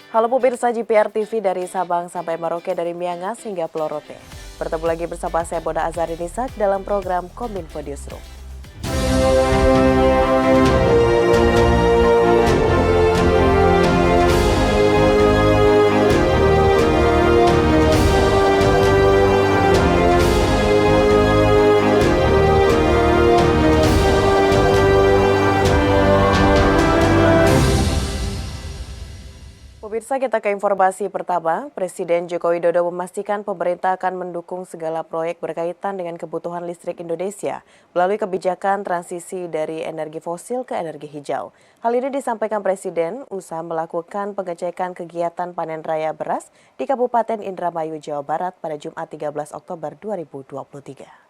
Halo pemirsa GPR TV dari Sabang sampai Merauke, dari Miangas hingga Pulau Rote. Bertemu lagi bersama saya Boda Azari Nisak dalam program Kominfo Newsroom. Pemirsa, kita ke informasi pertama. Presiden Joko Widodo memastikan pemerintah akan mendukung segala proyek berkaitan dengan kebutuhan listrik Indonesia melalui kebijakan transisi dari energi fosil ke energi hijau. Hal ini disampaikan Presiden usai melakukan pengecekan kegiatan panen raya beras di Kabupaten Indramayu, Jawa Barat pada Jumat 13 Oktober 2023.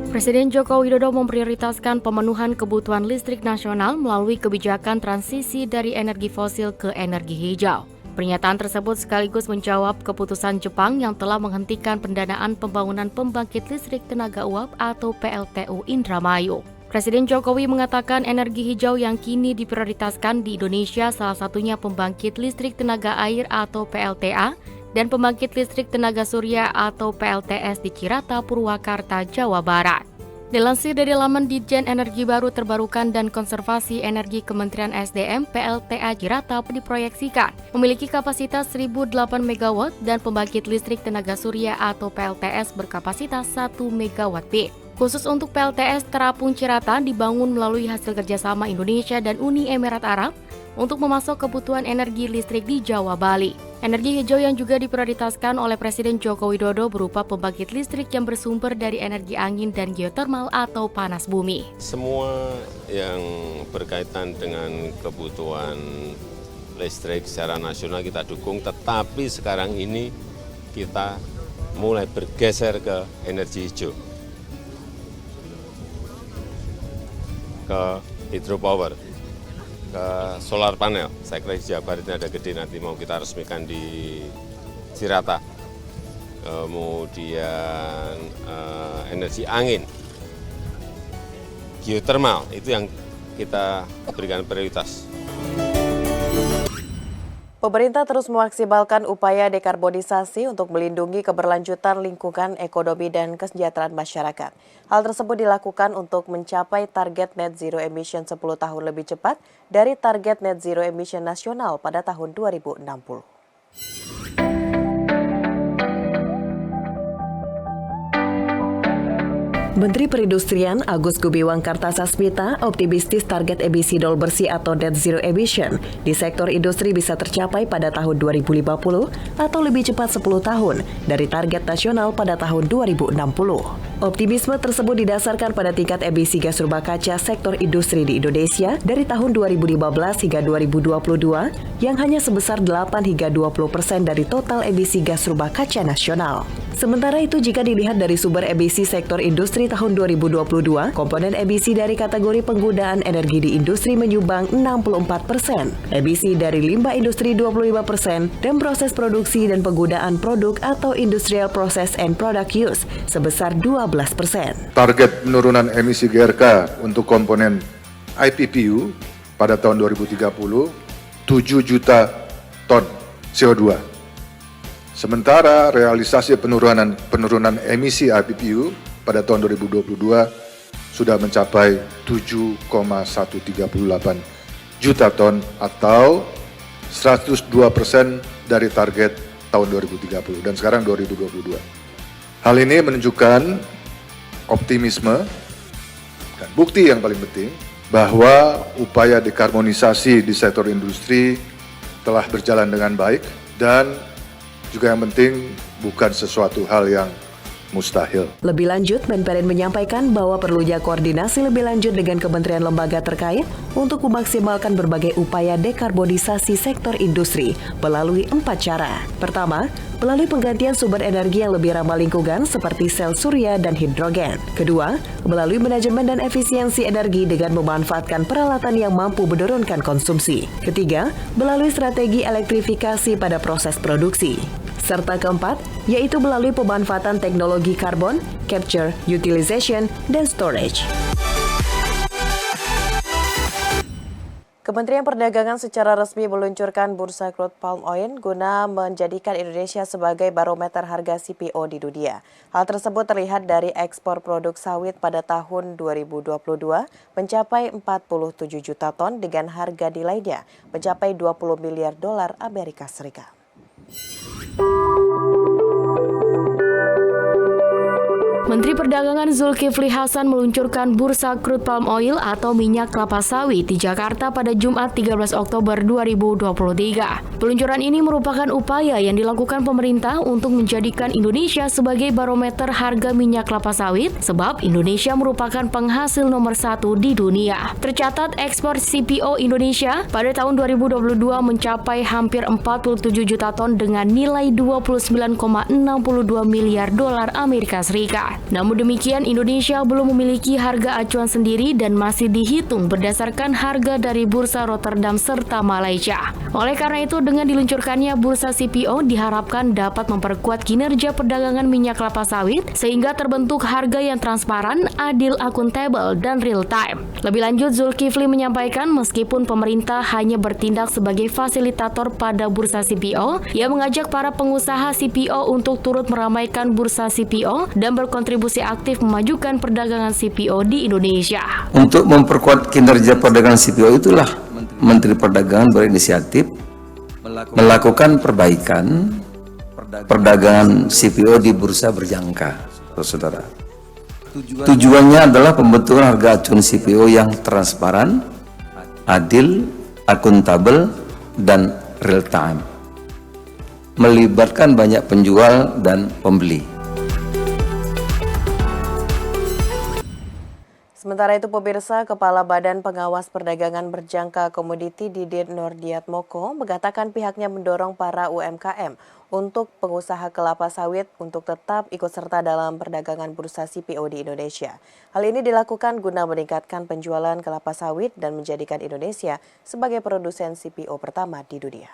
Presiden Joko Widodo memprioritaskan pemenuhan kebutuhan listrik nasional melalui kebijakan transisi dari energi fosil ke energi hijau. Pernyataan tersebut sekaligus menjawab keputusan Jepang yang telah menghentikan pendanaan pembangunan pembangkit listrik tenaga uap atau PLTU Indramayu. Presiden Jokowi mengatakan energi hijau yang kini diprioritaskan di Indonesia salah satunya pembangkit listrik tenaga air atau PLTA dan pembangkit listrik tenaga surya atau PLTS di Cirata, Purwakarta, Jawa Barat. Dilansir dari laman Ditjen Energi Baru Terbarukan dan Konservasi Energi Kementerian SDM, PLTA Cirata diproyeksikan memiliki kapasitas 1.008 MW dan pembangkit listrik tenaga surya atau PLTS berkapasitas 1 MW peak. Khusus untuk PLTS Terapung Cirata dibangun melalui hasil kerjasama Indonesia dan Uni Emirat Arab untuk memasok kebutuhan energi listrik di Jawa Bali. Energi hijau yang juga diprioritaskan oleh Presiden Joko Widodo berupa pembangkit listrik yang bersumber dari energi angin dan geotermal atau panas bumi. Semua yang berkaitan dengan kebutuhan listrik secara nasional kita dukung, tetapi sekarang ini kita mulai bergeser ke energi hijau, ke hydropower, ke solar panel. Saya kira di Jawa Barat ini ada gede, nanti mau kita resmikan di Cirata. Kemudian energi angin, geotermal, itu yang kita berikan prioritas. Pemerintah terus memaksimalkan upaya dekarbonisasi untuk melindungi keberlanjutan lingkungan, ekonomi, dan kesejahteraan masyarakat. Hal tersebut dilakukan untuk mencapai target net zero emission 10 tahun lebih cepat dari target net zero emission nasional pada tahun 2060. Menteri Perindustrian Agus Gumiwang Kartasasmita optimistis target emisi nol bersih atau net zero emission di sektor industri bisa tercapai pada tahun 2050 atau lebih cepat 10 tahun dari target nasional pada tahun 2060. Optimisme tersebut didasarkan pada tingkat emisi gas rumah kaca sektor industri di Indonesia dari tahun 2015 hingga 2022 yang hanya sebesar 8 hingga 20% dari total emisi gas rumah kaca nasional. Sementara itu, jika dilihat dari sumber emisi sektor industri tahun 2022, komponen emisi dari kategori penggunaan energi di industri menyumbang 64%, emisi dari limbah industri 25%, dan proses produksi dan penggunaan produk atau industrial process and product use sebesar 12%. Target penurunan emisi GRK untuk komponen IPPU pada tahun 2030, 7 juta ton CO2. Sementara realisasi penurunan emisi IPPU pada tahun 2022 sudah mencapai 7,138 juta ton atau 102% dari target tahun 2030 dan sekarang 2022. Hal ini menunjukkan optimisme dan bukti yang paling penting bahwa upaya dekarbonisasi di sektor industri telah berjalan dengan baik dan juga yang penting bukan sesuatu hal yang mustahil. Lebih lanjut, Menperin menyampaikan bahwa perlunya koordinasi lebih lanjut dengan kementerian lembaga terkait untuk memaksimalkan berbagai upaya dekarbonisasi sektor industri melalui 4 cara. Pertama, melalui penggantian sumber energi yang lebih ramah lingkungan seperti sel surya dan hidrogen. Kedua, melalui manajemen dan efisiensi energi dengan memanfaatkan peralatan yang mampu menurunkan konsumsi. Ketiga, melalui strategi elektrifikasi pada proses produksi. Serta keempat, yaitu melalui pemanfaatan teknologi karbon, capture, utilization, dan storage. Kementerian Perdagangan secara resmi meluncurkan bursa crude palm oil guna menjadikan Indonesia sebagai barometer harga CPO di dunia. Hal tersebut terlihat dari ekspor produk sawit pada tahun 2022 mencapai 47 juta ton dengan harga nilainya mencapai 20 miliar dolar Amerika Serikat. Menteri Perdagangan Zulkifli Hasan meluncurkan bursa crude palm oil atau minyak kelapa sawit di Jakarta pada Jumat 13 Oktober 2023. Peluncuran ini merupakan upaya yang dilakukan pemerintah untuk menjadikan Indonesia sebagai barometer harga minyak kelapa sawit sebab Indonesia merupakan penghasil nomor 1 di dunia. Tercatat ekspor CPO Indonesia pada tahun 2022 mencapai hampir 47 juta ton dengan nilai 29,62 miliar dolar Amerika Serikat. Namun demikian, Indonesia belum memiliki harga acuan sendiri dan masih dihitung berdasarkan harga dari Bursa Rotterdam serta Malaysia. Oleh karena itu, dengan diluncurkannya Bursa CPO diharapkan dapat memperkuat kinerja perdagangan minyak kelapa sawit sehingga terbentuk harga yang transparan, adil, akuntabel, dan real time. Lebih lanjut, Zulkifli menyampaikan meskipun pemerintah hanya bertindak sebagai fasilitator pada Bursa CPO, ia mengajak para pengusaha CPO untuk turut meramaikan Bursa CPO dan berkontribusi aktif memajukan perdagangan CPO di Indonesia. Untuk memperkuat kinerja perdagangan CPO itulah Menteri Perdagangan berinisiatif melakukan perbaikan perdagangan CPO di bursa berjangka, saudara. Tujuannya adalah pembentukan harga acuan CPO yang transparan, adil, akuntabel, dan real time, melibatkan banyak penjual dan pembeli. Sementara itu, pemirsa, Kepala Badan Pengawas Perdagangan Berjangka Komoditi Didit Nurdiatmoko mengatakan pihaknya mendorong para UMKM untuk pengusaha kelapa sawit untuk tetap ikut serta dalam perdagangan bursa CPO di Indonesia. Hal ini dilakukan guna meningkatkan penjualan kelapa sawit dan menjadikan Indonesia sebagai produsen CPO pertama di dunia.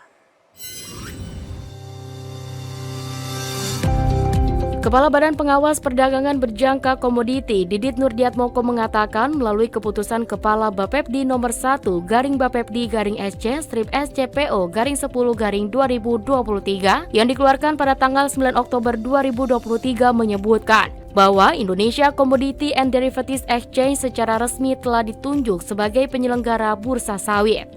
Kepala Badan Pengawas Perdagangan Berjangka Komoditi Didit Nurdiatmoko mengatakan melalui keputusan Kepala Bapepdi nomor 1/Bapepdi/SCPO/10/2023 yang dikeluarkan pada tanggal 9 Oktober 2023 menyebutkan bahwa Indonesia Commodity and Derivatives Exchange secara resmi telah ditunjuk sebagai penyelenggara bursa sawit.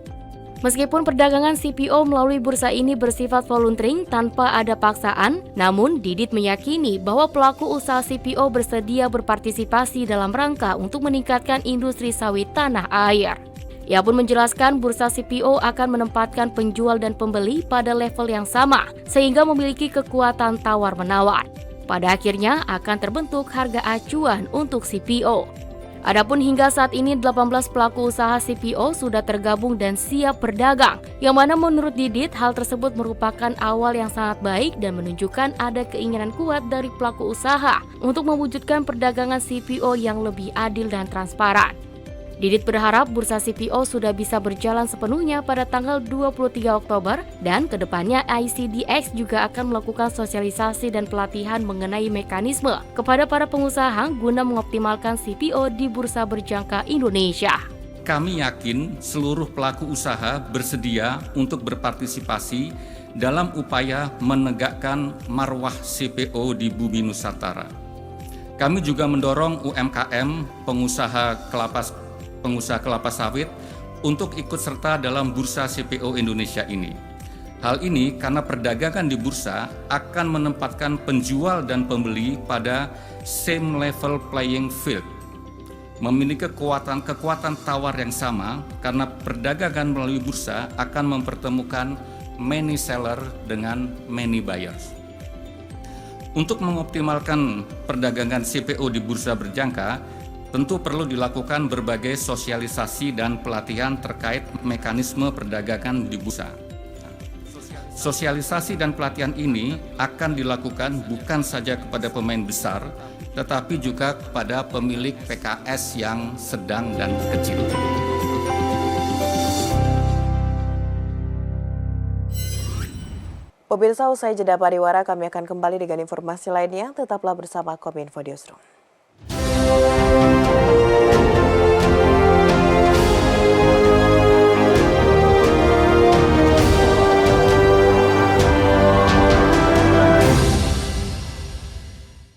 Meskipun perdagangan CPO melalui bursa ini bersifat voluntary tanpa ada paksaan, namun Didit meyakini bahwa pelaku usaha CPO bersedia berpartisipasi dalam rangka untuk meningkatkan industri sawit tanah air. Ia pun menjelaskan bursa CPO akan menempatkan penjual dan pembeli pada level yang sama, sehingga memiliki kekuatan tawar-menawar. Pada akhirnya akan terbentuk harga acuan untuk CPO. Adapun hingga saat ini 18 pelaku usaha CPO sudah tergabung dan siap berdagang, yang mana menurut Didit hal tersebut merupakan awal yang sangat baik dan menunjukkan ada keinginan kuat dari pelaku usaha untuk mewujudkan perdagangan CPO yang lebih adil dan transparan. Didit berharap bursa CPO sudah bisa berjalan sepenuhnya pada tanggal 23 Oktober dan kedepannya ICDX juga akan melakukan sosialisasi dan pelatihan mengenai mekanisme kepada para pengusaha guna mengoptimalkan CPO di bursa berjangka Indonesia. Kami yakin seluruh pelaku usaha bersedia untuk berpartisipasi dalam upaya menegakkan marwah CPO di bumi Nusantara. Kami juga mendorong UMKM, pengusaha kelapa sawit untuk ikut serta dalam bursa CPO Indonesia ini. Hal ini karena perdagangan di bursa akan menempatkan penjual dan pembeli pada same level playing field, memiliki kekuatan tawar yang sama karena perdagangan melalui bursa akan mempertemukan many seller dengan many buyers. Untuk mengoptimalkan perdagangan CPO di bursa berjangka, tentu perlu dilakukan berbagai sosialisasi dan pelatihan terkait mekanisme perdagangan di bursa. Sosialisasi dan pelatihan ini akan dilakukan bukan saja kepada pemain besar, tetapi juga kepada pemilik PKS yang sedang dan kecil. Pemirsa, usai jeda pariwara kami akan kembali dengan informasi lainnya. Tetaplah bersama Kominfo Newsroom.